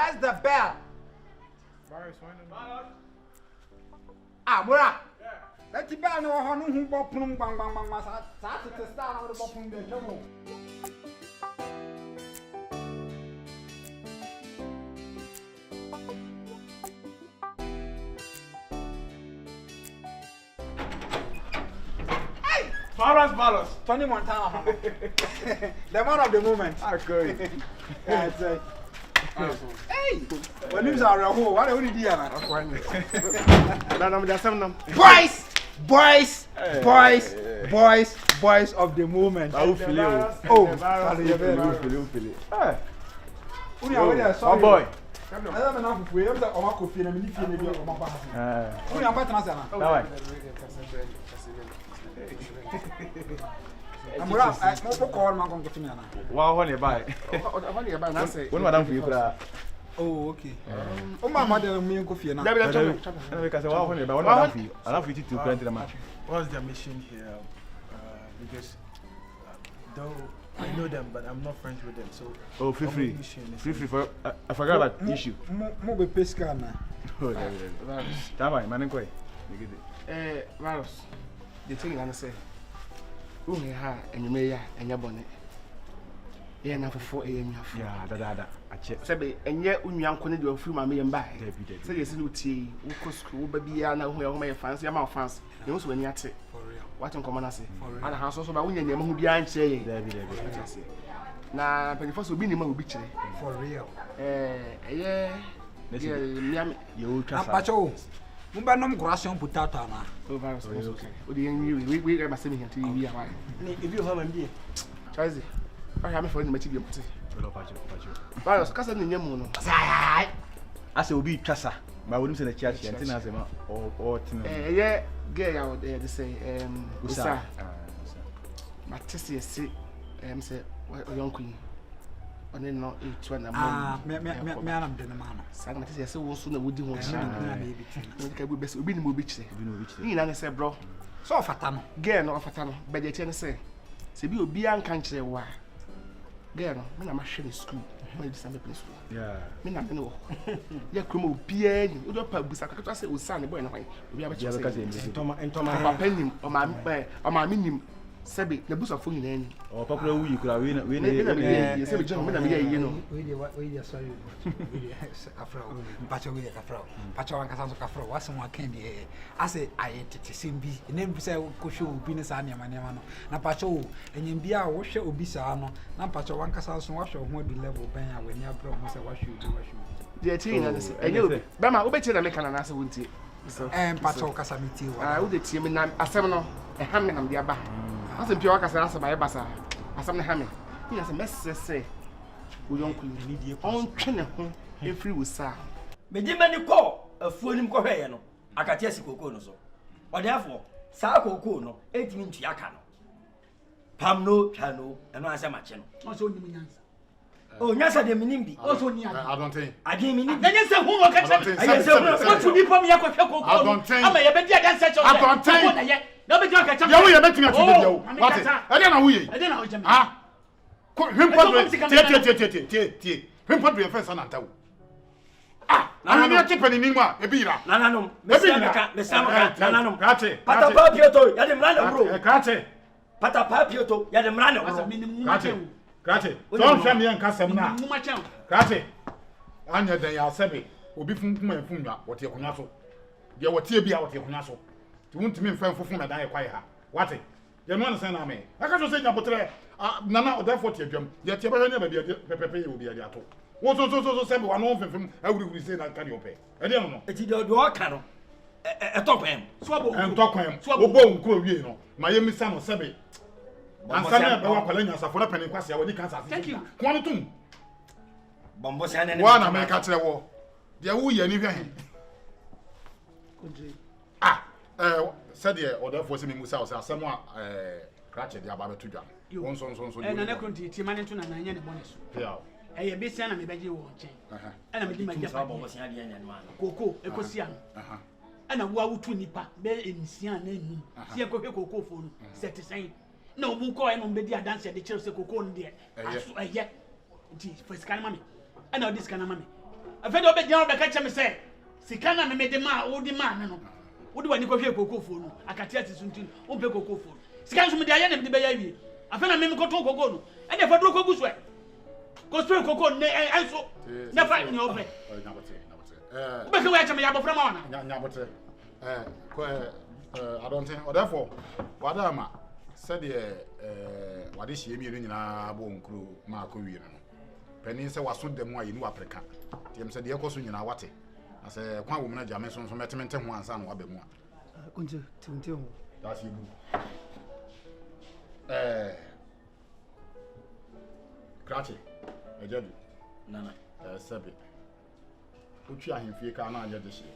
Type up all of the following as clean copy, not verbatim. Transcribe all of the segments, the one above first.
Press the bell. Mura. Let the bell know how to bop bang bang bang bang. Start to start out the bop the trouble. Balance. Tony Montana. The man of the moment. Okay. Hey, when you are at home, what are you doing? Boys of the moment. Oh, boy. Wow, honey, bye. When madam for you, oh, okay. Oh, my mother, me and Kofi now. Because wow, honey, but one for you. I love you to grant the match. What's their mission here? Because though I know them, but I'm not friends with them. So oh, feel free for I forgot about the issue. Mo be pesca na. Oh, Tama, man, Varus, the thing I say. Uni ha enyume ya enya bone ye na fofo enyua ya dada ache sebe enye unua nko ne de ofuru ma me yemba se ye se no tie wo ko school ba bia na hu ya homa ye fans ya ma fans ye so ani ate for real what nko na se ana ha so ba wunya nyama hu bia nche ye na penifo so bi ni ma obi kire for real eye miami ye o twa sa apacho Mumba nom croissant potato na. Oh, Varus, okay. Odi yen we ma say me here to wi awa. Ni if you have am bi. Chazi. I have me for ni ma chi bi mti. Hello, Pacho. Varus, kasa ni nyam no. Sai. Ase obi twasa. Ma wonim se na chia ntina ase ma o tina. Ye girl ya they say usa. Ma tese se say young queen. Oni no etu na mo. Me anam de na ma no. Sa na tese se wo so na wodi ho chi na me bi tu. No ka bu best obi ni mo bi kire. Ni na ne say bro. So ofata no. Girl no ofata no. Be de tie ne say. Se bi obi an kan kire wa. Girl no, me na ma hwe ni school. Me di sambe place school. Yeah. Me na no. Ya kromo obi ani. O do pa busa ka to say usa ne boy na hwan. Obi aba chi say. Entoma. Papa nim o ma nim. Sebi na busa fo nyina ni o papura wuyi kura we na ye sebi jeno me na me ye no we dey sorry we afra pacho we afra pacho wan kasa so kafra waso wa kan dey ase ayetete sembi ne mbisa ko hwe obi ne sa niam no na pacho enyem bia wo hwe obi sa no na pacho wan kasa so wa hwe ho di level ben a wani abra mo se wa hwe dey tin na se enye obi ba ma obi na me kana na se wontie pacho kasa miti wa wo dey tie me na asem no e ha me na me aba asem pia wakasa asem aye basa asem ne ha me ni asem mesese wo yonku ni die on twe ne ho efri wo sa me di mani ko afuo nim ko hweye no akate asikoko no so odefo sa kokoko no etimi ntu aka no pam no twa no eno asem ache no so nim nyansa oh nyansa de minim bi o so ni I don't think ade minim na nyansa hu wo ka che ayense hu so tu bi pam yakọ hwe kokoko ama ye be di adanse cho I don't think na be jọ ka che ya wo ye betimi ati de yo what ade na wo ye na o jame ah hwempot tie hwempot be fence na ntawo na ni ati pani ni mu a e bi ira nananom mesamaka nananom krate pata pa pieto ya de mrana bro krate pata pa pieto ya de mrana bro krate so hwe me yanka sem na krate anya den ya sebe obi funfun enfunwa wote ekunwa so de wote bia wote ekunwa so ti wuntimi mfa funfun na dan e kwai ha wate ye no na na me aka so se nya botre nana odafo te adwam ye te ba hwe ne ba bia pepepe ye obi ade ato wo so sebe wa no funfun awuri se na ka de ope e de no eti de o ka no e topem so abo entopem obo nkuro wie no ma ye misa no sebe ansana be wa kwala nya safo na panin kwase ya woni kansa ase ko no tum bombo se ane wa na me ka kire wo de wo ye ni hwe he said the other for me musa say asem a krache de aba betu dwa won so na ne kronti ti mane to na na nya ne bonus yeah be sia na me beje wo nchen na me di ma jafa bombo se ane nya no koko ekosia no na wo awutu nipa be ensia na enum sie kohwe koko fo no set sen na obu ko no be di adanse de kire se koko no de aso eye ti for scan mame na o dis scan mame afede obegyina obeka che me say sika na me de ma wo di ma no wo di wani ko hwe kokofo no akate ati suntin o be kokofo sika nso me de aye na me de be ya wie afena me ko to koko no e de fadro kogu so e ko spray koko ne enso na fa ni obre be ke we acha me ya bofra ma wana nyabote ko I don't think or therefore wadama said wade hie mi nyina bo nkru ma ko wi no pani se waso dem a yinu aprika tiem se de ekoso nyina wate ase kwa wo mena jame so metemente ho ansa no wabe mu a unje tinti ho that's you Krachi ejadu nana sebe uchi ahemfie ka na anya de hie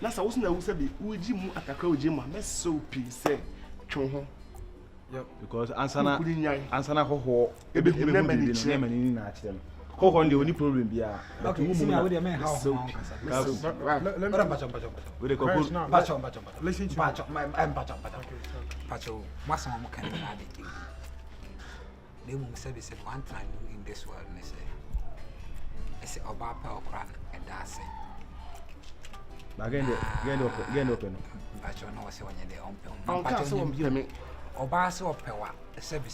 na sa wo na wo sabi uji mu akakra uji mu meso pi se twen ho because ansana hoho ebe na mani na achire hoho ndi oni problem bia okay see me we dey men how we dey go bacho listen to bacho masa mo kan na de ki dem mo sabi say one time in this world me say oba pa okran and that's it Again open. Bacho no was when they open. Bacho so bi me. Oba se opewa sebi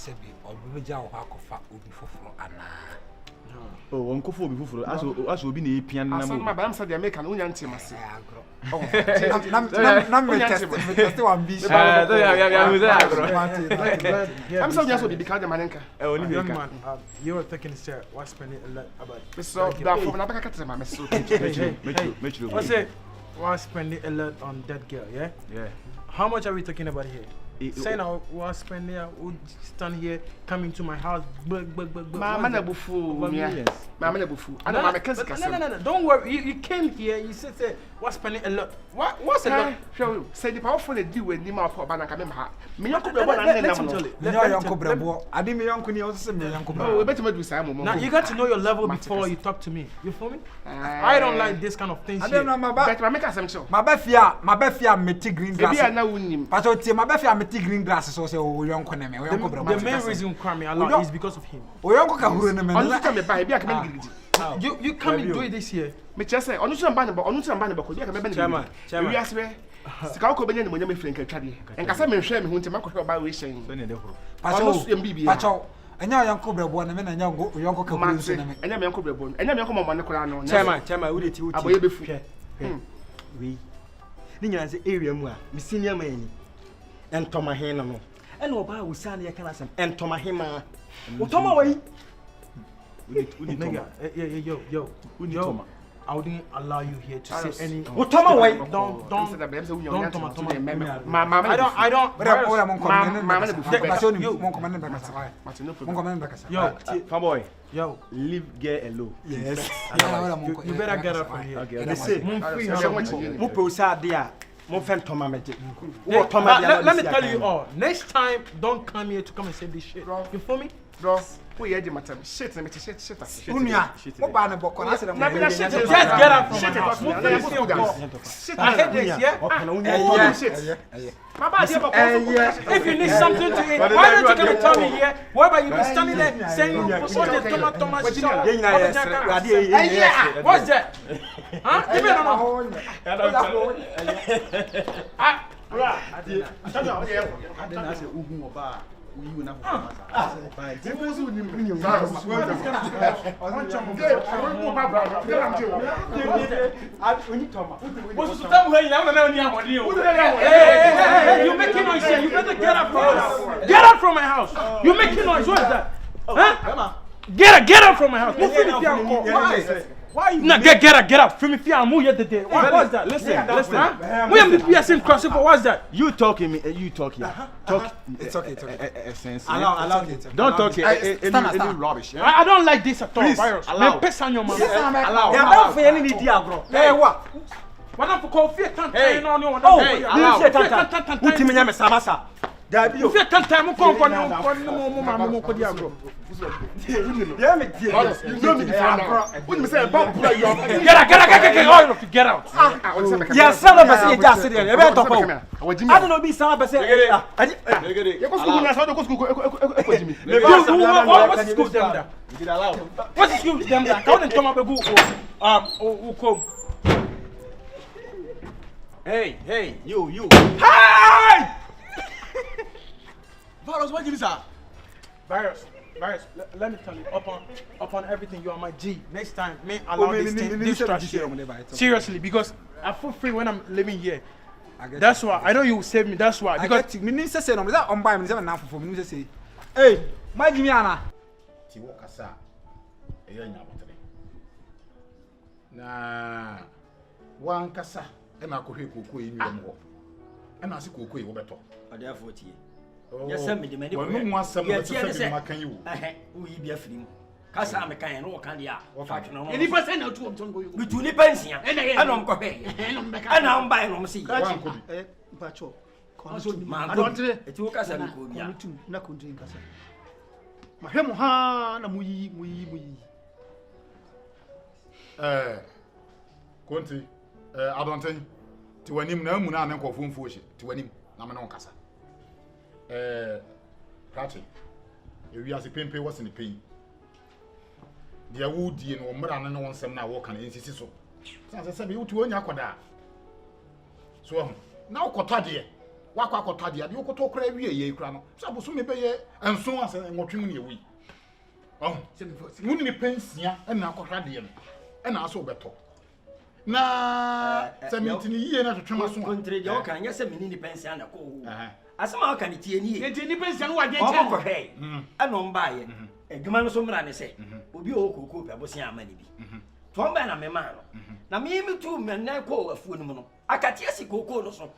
obibeja wo akofa obi foforo ana. Oh, won kofo obi foforo aso obi na epia na mo. Asa ma ba am say the make no nya ntem ase. Agro. Oh. Na me test one bi. Ya we say agro. I'm so nya so bi ka de manenka. Oni be young ka. man, you were thinking sir what's spending a lot about So that for na ba ka tell ma so. Make what's it was spending a lot on that girl, yeah? Yeah. How much are we talking about here? Saying I was spending, I would stand here, coming to my house, Mama na bufu, millions. Mama na bufu. I know mama can't say. No. Don't worry. You came here. You said was spending a lot. What's a lot? Show say the powerful deal with the mouth for banana come ha. Me yanko be bona na Let him na. tell it. Me yanko brabo. Adi me yanko ni o se me yanko brabo. Oh, we better do say mama. Now you got to know your level before you talk to me. You feel me? I don't like this kind of things I don't know here. my ba. Better make asem show. My befia meti green grass. Ebi na wunim. Pacho tie my befia meti green grass so say o yanko na me. O yanko brabo. The main reason why me a lot is because of him. O yanko ka huru na me. Onu tell me ba ebi aka me girigi. You come and do it this year. Me just say onu tell me ba onu tell me ba ko bi aka me ba Chairman. We ask me. Sika ko benya ni mo nya me friend ka twade. Enkasa me hwe me hu nti makɔ ba we hyen. So ne de horo. Pacho enya yanko brabo na me na nya yanko ka huru so na me. Enya me yanko brabo. Enya me yanko mama ne kora no. Chairman we dey ti Aboye befu. we ni nyina se area mu a me senior man ni entoma hen no ene oba wo sa na ye kana sam entoma hen ma wo toma wa yi Nigga, yo. I wouldn't allow you here to say any. wo toma wa yi Don't toma. Mama I don't. Brabo mon comment. Mama na bufu. Pacho ni mon comment ba kasa. Mon comment ba kasa. Yo, Fanboy, yo. leave girl alone. Yes. You better get up from here. Okay. they say Let mo pe o sa de a mo fen toma meje wo toma de Let me tell you all. Next time, don't come here to come and say this shit. You feel me? Bro, we hear the matter. Shit, let me shit. Unia. Mo ba na boko na se na. Just get up from my house. Shit, I hate this, yeah? shit. If you need something to eat, why don't you come and tell me here? Why you be standing there saying, what's shit? What's that? Huh? Give me you making noise here. You better get up from my house. Get up from my house. You making noise. What is that? Huh? Get up from my house. Why you? No, get up. Feel me? Fear I'm here today. What's that? Listen. We have the PSN crossing for what's that? You talking me, you talk here. Talk. It's okay. Sense. Allow it. Don't talk any rubbish. I don't like this at all. Please, Virus. allow. Piss on your mouth. Allow. ya ba for any di agro Hey, what? What up for coffee? Hey, no. oh, you say tanta utimi nya me samasa Dabi If you can time ko mo mama mo ko di agro. Yeah, me dear. You know me when me say about pura you Get out. Yeah, son of a say just there. E be to ko. I don't know be son of a say. You go school na so go school ko Jimmy. What is school them there? What is school them there? How they come up go come. Hey, you. Hey! Virus, what you say? Virus, let me tell you, upon everything, you are my G. Next time, may allow this trash here. Seriously, because I feel free when I'm living here. That's why. I know you will save me. That's why. Because Minister said, "I'm that on by me. I'm not for Minister say, hey, my Jimmy Anna." Tiwo kasa. Eya nya botere. Na wan kasa e na kohwe kokoo yi nwam ho. E na se kokoo yi wo beto. Ade afotie. Yes, sir, me the medical. Well, no one some of the can you. Who you be a film? Kasa me kan no kan dia. Fact no. Any person out to am go you. We do ni pension. And I'm cohe. And I'm buying on see. Pacho. Man, don't it will kasa ko bia. Na country kasa. Mahemu ha na muyi. Konti adonten ti wanim na mu na ne nkofo mfuohye ti wanim na me no kasa. Prati. Ewi ase pempe wose ne pei. Dia wudie no mra ne no nsem na wo kan ensisi so. Sanse se be wutu onya akoda. So na ukota de. Wakwa akota de. De ukoto kra wie ye kra no. So aboso me be ye enso ase nwotwe mu ne ewi. Wuni ni pensia na akɔhwa de no. Na aso beto. Na sementi ni yie na twetwema so. Kontre de o kan yɛ sɛ mini ni pensia na ko hu. Asema o kan tie ni ye. Tie ni pensia no wagye Ɔmo kyɛ. kɔhwɛ. Ɛna ɔmba ye. Adwuma no so mra ne sɛ. Obi o kokoo pe abosia amani bi. To ɔmba na me ma no. Na me mi tu me na ko afuo no mu no. Akatie si kokoo no so.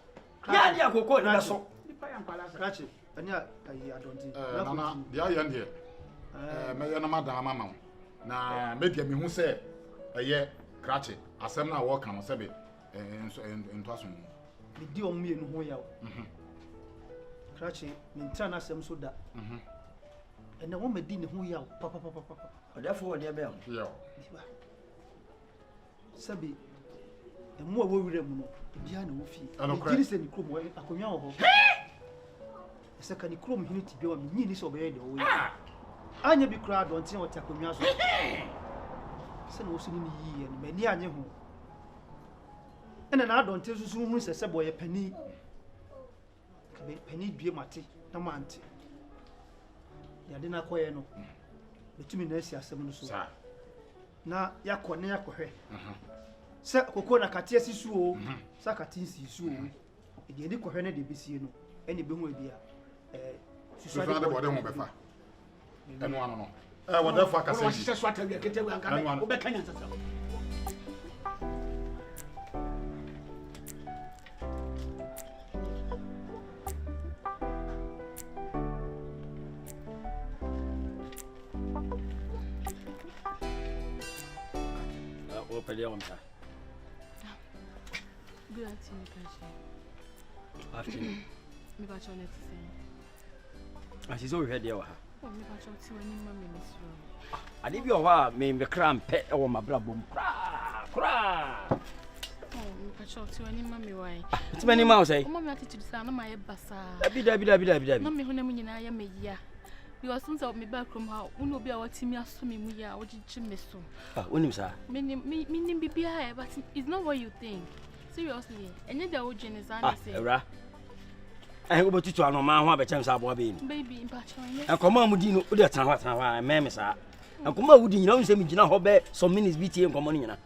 Ya dia kokoo no so. Nipa ya nkwala sa. Krachi, ani ayi adonti. Nana, dia ye ndie. Me ye na madam mama wo. Na me dia me hu sɛ ɛyɛ Krachi. Asɛm na wo kan no sɛ be ento aso. Me di o mie no ho yawo. Krachi, me ntra na asɛm so da. Ena wo me di ne ho yawo papa. Ɔdafo ɔde be am. Yo. Sabi emu a wo wire mu no, bia na wo fi. Ano kra. Diri se ni krom wo akonwa wo ho. Ese ka ni krom hini ti bia wa me nyi ni se obeye de wo yi. Anya bi kra adonti na wo ta akonwa so. Se na wo so ni yi ni mani anye ho. Ena na adonti susu hu se boy pani. Kabe pani due mate na mante. Ya de na koye no. Betumi na asi asem no so. Sa. Na yakɔ ne yakɔhwɛ sɛ kokoo na kateɛ sisu o sɛ kateɛ sisu o ɛdeɛ ne kɔhwɛ ne de besie no ɛne bɛhu bia Susu ade bode ho befa. Eno ano no. Wode fa kasa Wo ji. hyehyɛ so atawia ketewa anka wo bɛka nya nsasa. Pele on ta. Good afternoon, Kashi. Afternoon. Me ba cho net say. Asizo we hwede wa ha. Oh, me ba cho ti wani ma me misro. Ade bi o ha me kra mpe e wo mabrabom. Kra. Oh, me ba cho ti wani ma me wai. Ti mani ma o say. O ma me attitude sa na ma ye basa. Dabi. Na me ho na mu nyina ya me ya. Because since me back from how unu obi a watimi aso me mu ya ogigi me so. Unim sa. Me bibia but it's not what you think. Seriously. Enye da wo gene san say. Ewra. Eh go betutu ano ma ho abechem sa abo be ni. Baby, mpa cho nye. Enkoma amudi no odi atana ho me me sa. Enkoma awudi nyina unse me gina ho be some minutes bi tie enkoma no nyina.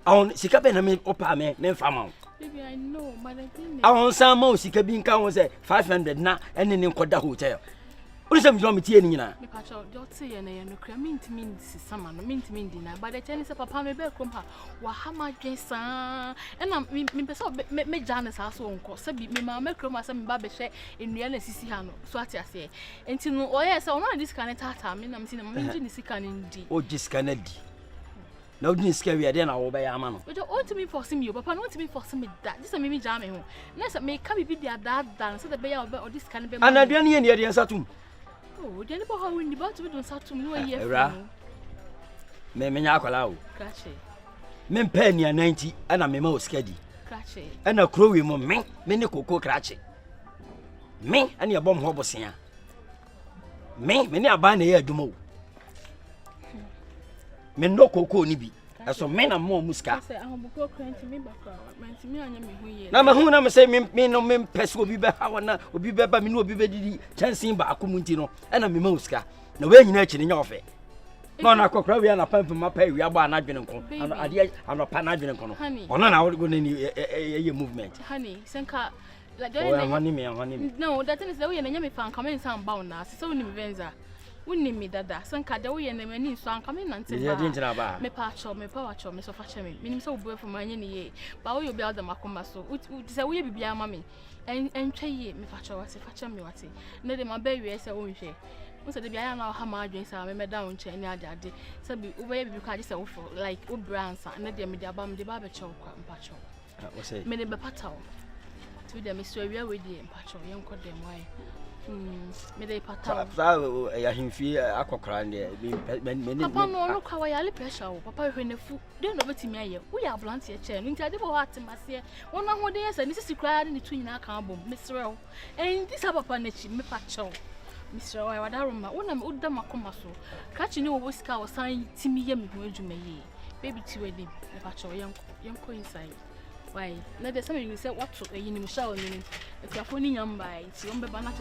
Awon sika be na me opa me mfa ma. Baby, I know, but I think Awon san ma sika bi nka ho say 500 na ene ne nkoda hotel. Unisem jom tie ni nyina. Me pacho do tie ye na ye no kra mintimi sisama no mintimi ndina but the Chinese papa me be krom ha wa ha ma dwensa e na me pese me Janice aso onko se bi me ma me krom ase me ba be hwe enua na sisi ha no so ate ase enti no o ye se ono na this can tata me na me si na me ngi ni sika ni ndi O jiska na di na wodi sika wi ade na wo be ya ama no we don't want me force me papa no want me force me that this me jam me ho na say me ka bi dia that so the be ya or this can be anaduane ye ne ye satum oh dia ne bo ha windi ba to be don satum no ye me nya akwala o krache me mpa ni 90 ana me ma o sika di krache ana krowe mo me ne koko krache me ana ye bom ho bosia me ne aba na ye aduma o me no koko ni bi eso me na mo muska say ahoboko krenti me bakra menti me anya me hu ye na me hu na me say me no me pese obi be ha wana obi be ba me no obi be didi chansin ba akomunti no na me ma muska na we nyina achi ne nya ofe no na kokra wi na pampa ma pa wi agba na adwene nko ade anopa na adwene nko no ono na wo ne ye movement honey senka like honey me no that is the way na nya me fan come san ba na se so ni me venza wonni mi dada senka de wo ye na mani so an come na nte ba me pa cho me pa wa cho me so fa che me minim se wo bu for manye ne ye ba wo yo bi adam akoma so se wo ye bibia ma me entwe ye me fa cho wa se fa che me wate ne de ma ba wi se wo nhwe so the bia na ha ma adwen sa me down che ni ade so bi wo be bi ka je se wo for like wo brands na de me de aba me de ba be che wo kwa mpa cho wo say me de be pataw to de me so awia we de mpa cho ye nko de moai me de pataw sa ya himfi akokra ne me papa no kwa wa yale pressure wo papa hwe ne fu de no betimi aye wo ya ambulance ye che no nti ade bo atemase wona ho de ye se ni sisi kra ni tu nyina kan bom me srew en this papa na chi me pa cho Mr. Why wadaruma wona me udda makoma so kachi ni wo sika wo san timi ye me ho adwuma yi baby ti wedi me pa cho yenko inside why na de some you say what to yin mu sha o ni if you afoni nyamba ti on be ba na